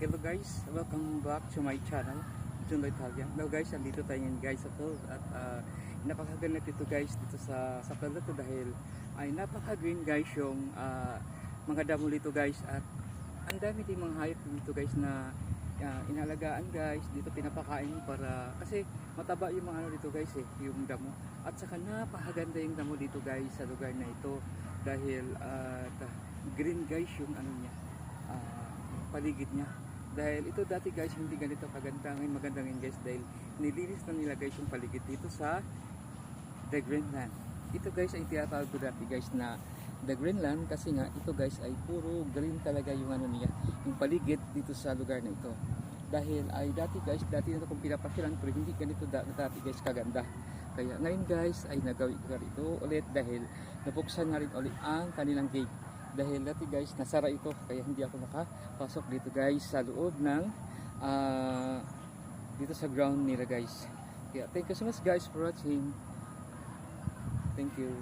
Hello guys, welcome back to my channel, Juno Italian. Now guys, andito tayo ngayon guys sa field at napakaganit ito guys dito sa field ito dahil ay napaka-green guys yung mga damo dito guys at ang dami din mga hayop dito guys na inalagaan guys, dito pinapakain para kasi mataba yung mga ano dito guys yung damo at saka napakaganda yung damo dito guys sa lugar na ito dahil green guys yung ano niya, paligid niya. Dahil ito dati guys hindi ganito kaganda, ngayon maganda ngayon guys dahil nilinis na nila guys yung paligid dito sa The Greenland. Ito guys ay tinatawag ko dati guys na The Greenland kasi nga ito guys ay puro green talaga yung ano niya, yung paligid dito sa lugar na ito. Dahil ay dati na ito kung pinapasyalan pero hindi ganito dati guys kaganda. Kaya ngayon guys ay nagawi ko ito ulit dahil nabuksan nga rin ulit ang kanilang gate. Dahil dati guys nasara ito kaya hindi ako nakapasok dito guys sa loob ng dito sa ground nila guys. Kaya thank you so much guys for watching. Thank you.